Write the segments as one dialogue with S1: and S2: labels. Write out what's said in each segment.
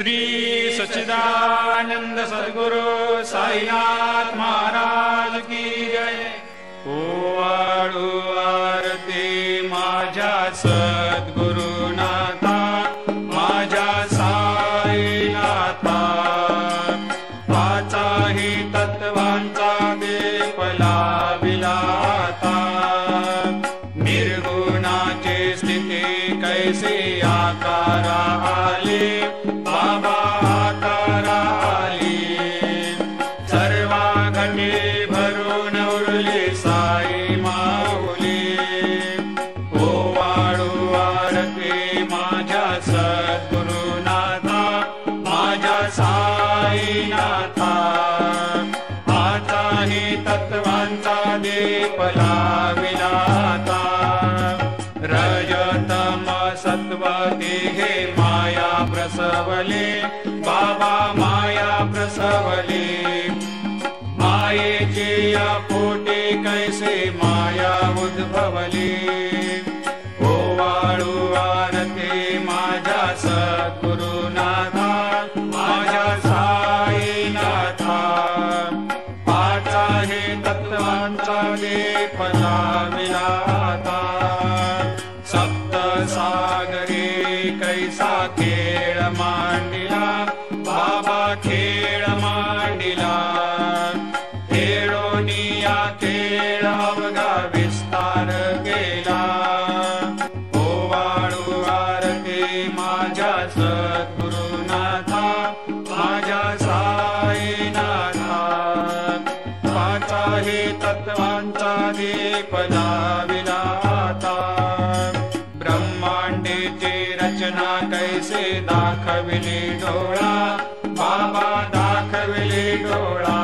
S1: श्री सच्चिदानंद सद्गुरु साईनाथ महाराज की जय। ओवाळू आरती माझ्या सद्गुरुनाथा, माझ्या साईनाथा, पाचाही तत्वांचा दीप लाविला आता। निर्गुणाची स्थिती कैसी आकारा आली, बाबा आकारा आली। सर्वा घटी भरून उरली साई माऊली। ओवाळू आरती माझ्या सद्गुरुनाथा, माझ्या साईनाथा, आताही तत्वांचा दीप लाविला आता। रजतम सत्व तिघे माया प्रसवले, बाबा माया प्रसवले। मायेची या पोटी कैसे माया उद्भवली। ओवाळू आरती माझ्या सद्गुरुनाथा, माझ्या साईनाथा, पाचाही तत्वांचा दीप लाविला आता। सप्त सागरी कैसा खेळ मांडिला, बाबा खेळ मांडिला। खेळोनिया खेळ अवघा विस्तार केला। ओवाळू आरती माझ्या सद्गुरुनाथा, माझ्या साईनाथा, पाचाही तत्वांचा दीप लाविला आता। ब्रह्मांडेची रचना कैसे दाखविली डोळा, बाबा दाखविली डोळा।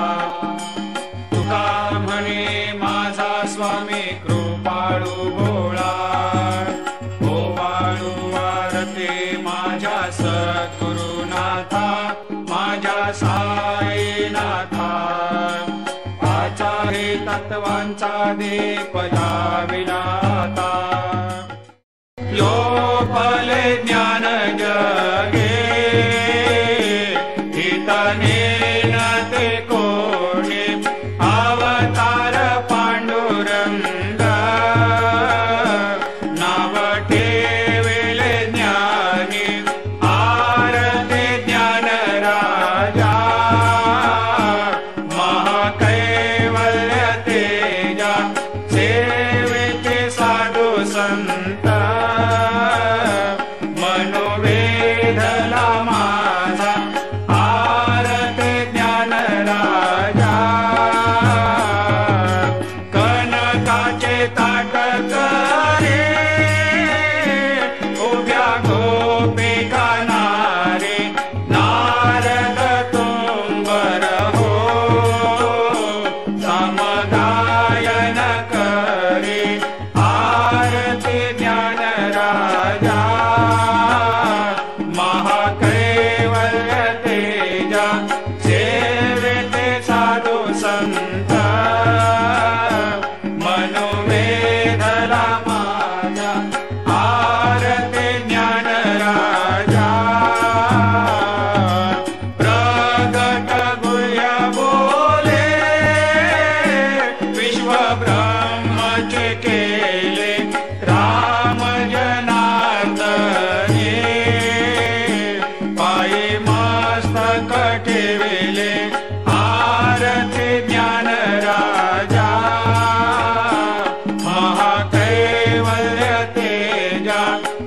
S1: तुका म्हणे माझा स्वामी कृपाळू भोळा। ओवाळू आरती माझ्या सद्गुरुनाथा, माझ्या साईनाथा, पाचाही तत्वांचा दीप लाविला आता। लोपले ज्ञान जगे, हितने न ते कोणी। अवतार पांडुरंग, नाव ठेविले ज्ञानी। आरती ज्ञान राजा, महाकैवल्य तेजा। सेविते साधू संत, मनोवेधला माझा। आरती ज्ञान राजा, कनकाचे ताट करे। उभ्या गोपिका नारे, नारद तुंबर हो। समगायन करे, आरती ज्ञान राजा, महाकैवल्य तेजा। सेविते साधू संत, मनोवेधला माझा। आरती ज्ञान राजा, प्रगट गुह्य बोले। विश्व ब्रह्मचे केले, राम जनार्दने। पायी मस्तक ठेविले, आरती ज्ञान राजा, महाकैवल्य तेजा।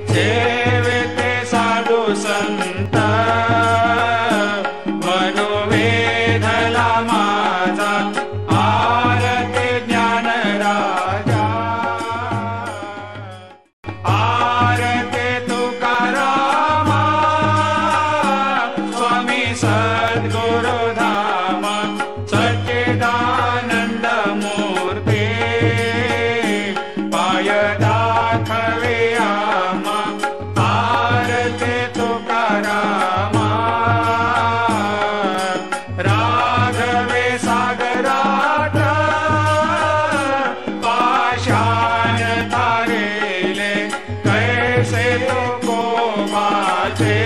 S1: सेविते साधू संत, मनोवेधला माझा। आरती ज्ञान राजा, आरती तुकारामा, स्वामी सद्गुरुधामा। सच्चिदानंद मूर्ती, पाय दाखवे आमा। आरती तुकारामा, राघवे सागरात। पाषाण तारेले कैसे तो कोमाचे।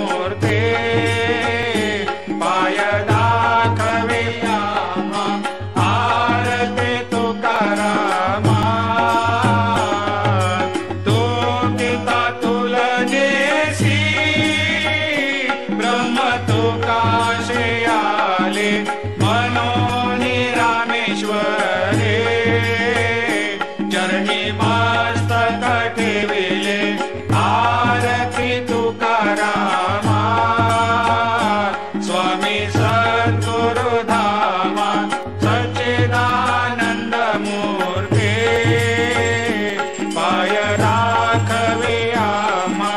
S1: मूर्ते पाय दाखवे आम्हा आरती तुकारामा तू पिता तुलनेसी ब्रह्म तुकाशे आले मनोनी रामेश्वरे चरणी मस्तक ठेविले आरती तुकारामा स्वामी सद्गुरु धामा सच्चिदानंद मूर्ते पाय राखवे आम्हा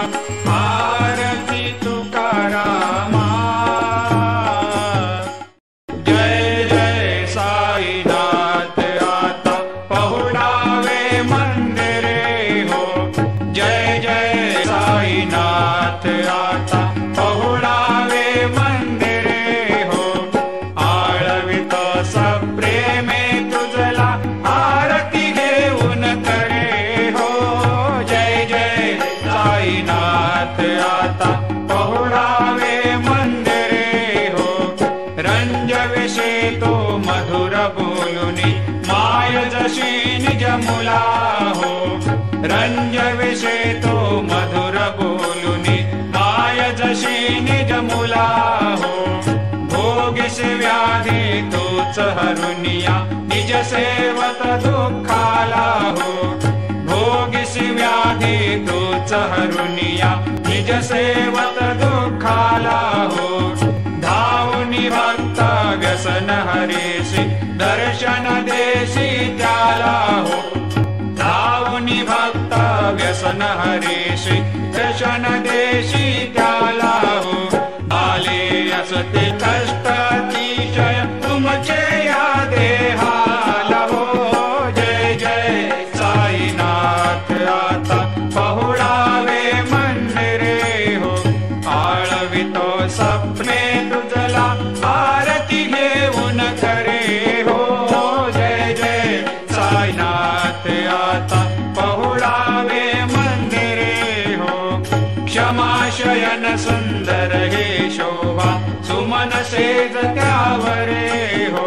S1: आरती तुकारामा जय जय साईनाथ आता पहुडावे मंदिरे हो जय जय साईनाथ आता पहुडावे मंदिरे हो आळवितो सप्रेमे तुझला आरती घेऊन करे हो जय जय साईनाथ आता पहुडावे मंदिरे हो रंजविषे तो मधुर बोलुनी माय जशी निज मुला हो रंजविषे तो मधुर बोलुनी माय जशी निज मुला हो भोगिस व्याधी तूच हरुनिया निज सेवत दुःखाला हो भोगिस व्याधी तूच हरुनिया निज सेवत दुःखाला हो धावुनी भक्त व्यसन हरेशी दर्शन देशी त्याला हो धावुनी भक्त व्यसन हरेशी दर्शन देशी त्याला हो आले असते कष्ट अतिशय तुमचे या देहाला हो जय जय साईनाथ आता पहुडावे मंदिरे हो आळवितो सपने तुझला आरती घेऊन करे हो जय जय साईनाथ आता पहुडावे मंदिरे हो क्षमाशयन सुंदर हे शोभा सुमन सेज त्यावरे हो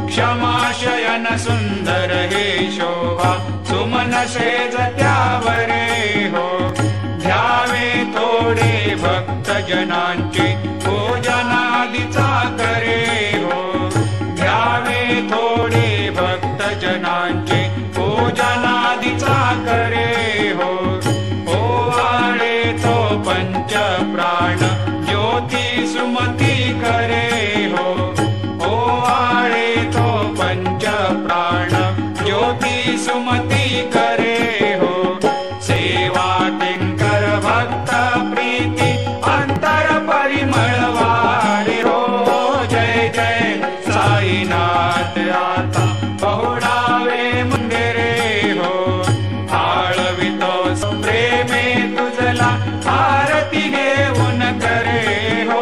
S1: क्षमाशयन सुंदर हे शोभा सुमन सेज त्यावरे हो ध्यावे थोडे भक्त जनांची पूजनादिचा करे हो ध्यावे थोडे भक्त जनांची पूजनादिचा करे हो ओवाळे तो पंच प्राण ज्योती सुमती करे हो ओवाळे तो पंच प्राण ज्योती सुमती करे हो सेवा किंकर भक्त प्रीती अंतर परिमळ वाढे हो जय जय साईनाथ आता पहुडावे मंदिरे हो आळवितो प्रेमे तुझला आरती घेऊन करे हो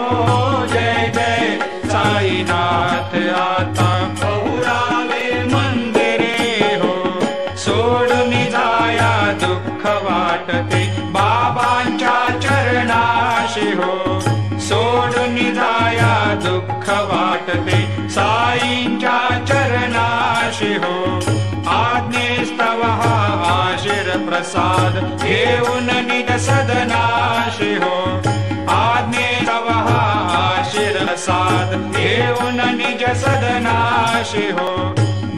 S1: जय जय साईनाथ आता पहुडावे मंदिरे हो सोडून जाया दुःख वाटते बाबांच्या चरणाशी हो सोडून जाया दुःख वाटते साईंच्या चरणाशी हो आज्ञेस्तव हा आशीर प्रसाद घेऊन निज सदनाशी हो आज्ञेस्तव हा आशीर प्रसाद घेऊन निज सदनाशी हो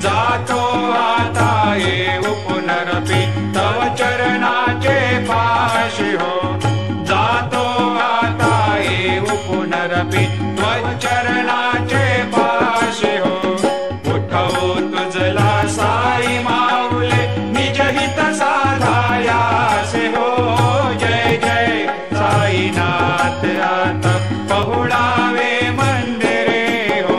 S1: जातो आता येऊ पुनरपि तव चरणाचे पाशी हो जातो आता येऊ पुनरपि त्व चरणाचे पाशी हो उठवू तुझला साई माऊले निज हित साधायासे हो जय जय साईनाथ आता पहुडावे मंदिरे हो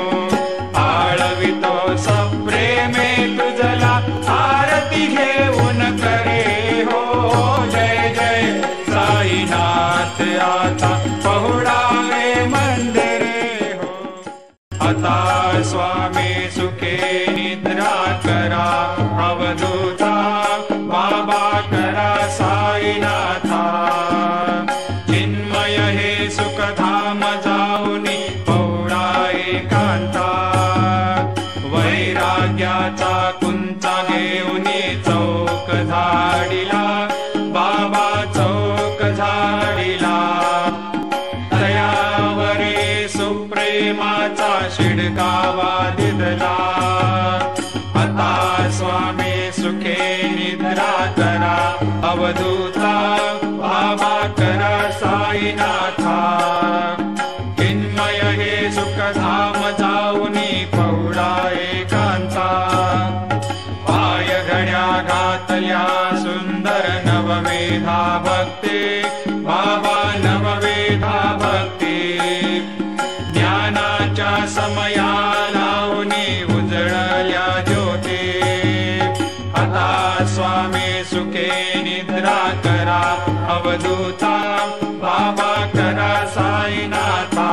S1: आळवितो सप्रेमे तुझला आरती घेऊन करे हो जय जय साईनाथ आता पहुडावे मंदिरे हो प्रेमाचा शिडकावा दिदला. आता स्वामी सुखे निद्रा करा, अवधूता बाबा करा साईनाथा. चिन्मय हे सुखधाम जाऊनी पौडा एकांता. पाय घड्या घातल्या सुंदर नववेधा भक्ती, बाबा नववेधा भक्ती. ज्ञानाच्या समया लावणी उजळल्या ज्योती. आता स्वामी सुखे निद्रा करा, अवधूता बाबा करा साईनाथा.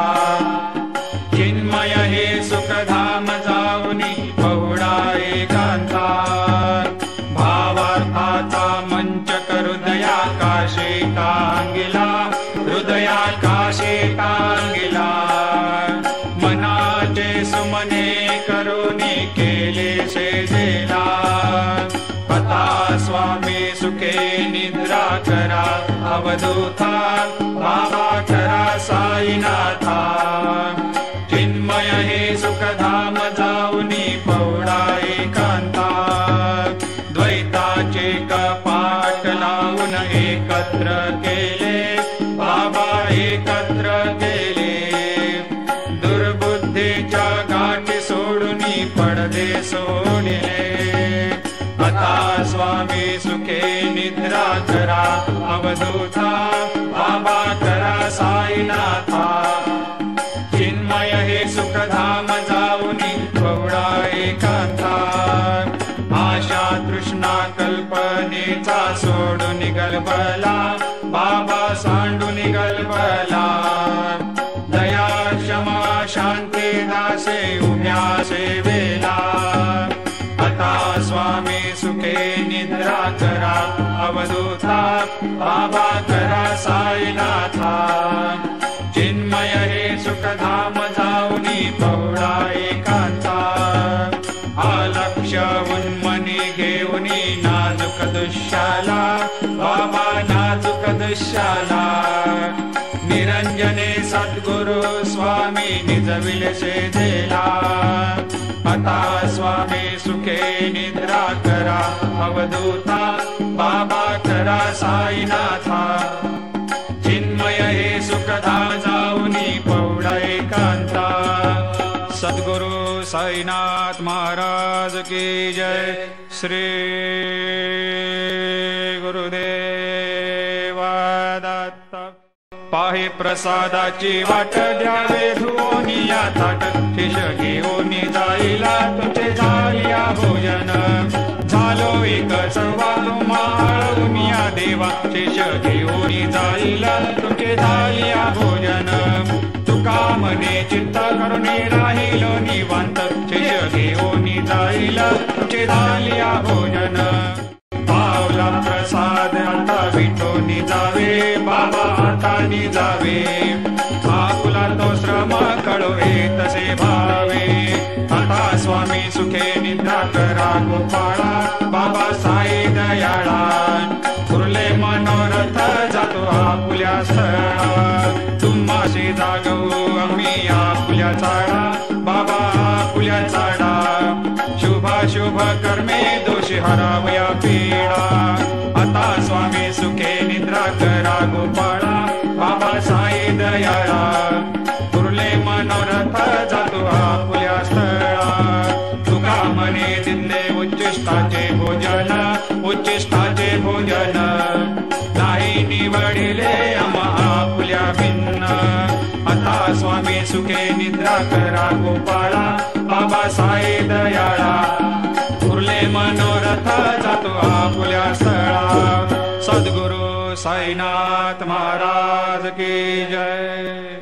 S1: चिन्मय हे सुखधाम जाऊनी पहुडा एकांता. भावार्थाचा मंचक हृदयाकाशे टांगिला, हृदयाकाशे टांगिला. मनाचे सुमने करुणी केले सेजेला. आता स्वामी सुखे निद्रा करा, अवधूता बाबा करा साईनाथा. चिन्मय हे सुखधाम जाऊनी पौडा एकांता. द्वैताचे कपाट लावून एकत्र केले, बाबा एकत्र केले. दुर्बुद्धीच्या गाठी सोडूनी पडदे सोडले. आता स्वामी सुखे निद्रा करा, अवधूता बाबा करा साईनाथा. चिन्मय हे सुखधाम जाऊनी पौडा एकांता. आशा तृष्णा कल्पनेचा सोडून गलबला, बाबा सांडून गलबला. दया क्षमा शांती दासे उभ्या सेवेला. आता स्वामी सुखे निद्रा करा, अवधूता बाबा करा साईनाथा. चिन्मय हे सुखधाम जाऊनी पौडा एकांता. अलक्ष्य उन्मनी घेऊनी नाजूक दुःशाला, बाबा नाजूक दुःशाला. निरंजने सद्गुरु स्वामी निजविले सेजेला. आता स्वामी सुखे निद्रा करा, अवधूता बाबा करा साईनाथा. चिन्मय हे सुखधाम जाऊनी पौडा एकांता. सद्गुरु साईनाथ महाराज की जय. श्री गुरुदेवा दत्त. पाहे प्रसादाची वाट द्यावे धुवोनिया थाट. शिष घेऊनी जाईला तुझे झालिया भोजन. झालो एक सर्वा तुम्हा देवा. शिष घेऊनी जाईला तुझे झालिया भोजन. तुका मने चित्त करुणी राहिलो निवांत. शिष घेऊनी जाईला तुझे झालिया भोजन. पावला प्रसाद आता विठोनी जावे, बाबा आता जावे. आकुला तो श्रम कळो तसे भावे. आता स्वामी सुखे निद्रा करा गोपाळा, बाबा साई दयाळा. उरले मनोरथ जातो आपुल्या स्थळा. तुम्हाशी जागवू आम्ही आपुल्या चाडा, बाबा आपुल्या चाडा. शुभ कर्मे दोषी हरावया पीडा. आता स्वामी सुखे निद्रा करा गोपाळा, बाबा साई दयाळा. उरले मनोरथ जातो आपुल्या स्थळा. तुका मने दिले उच्चिष्टाचे भोजन, उच्चिष्टाचे भोजन. नाही निवडिले आम्हा आपुल्या भिन्न. आता स्वामी सुखे निद्रा करा गोपाळा, बाबा साई दयाळा. उरले मनोरथ जातो आपुल्या स्थळा. सद्गुरु साईनाथ महाराज की जय.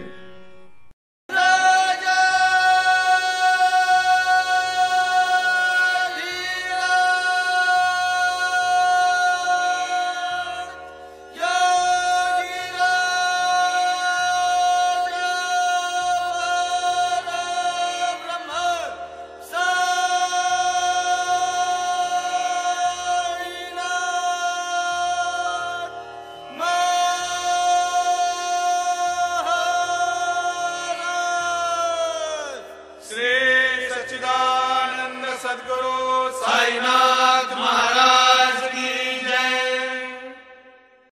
S2: सद्गुरु साईनाथ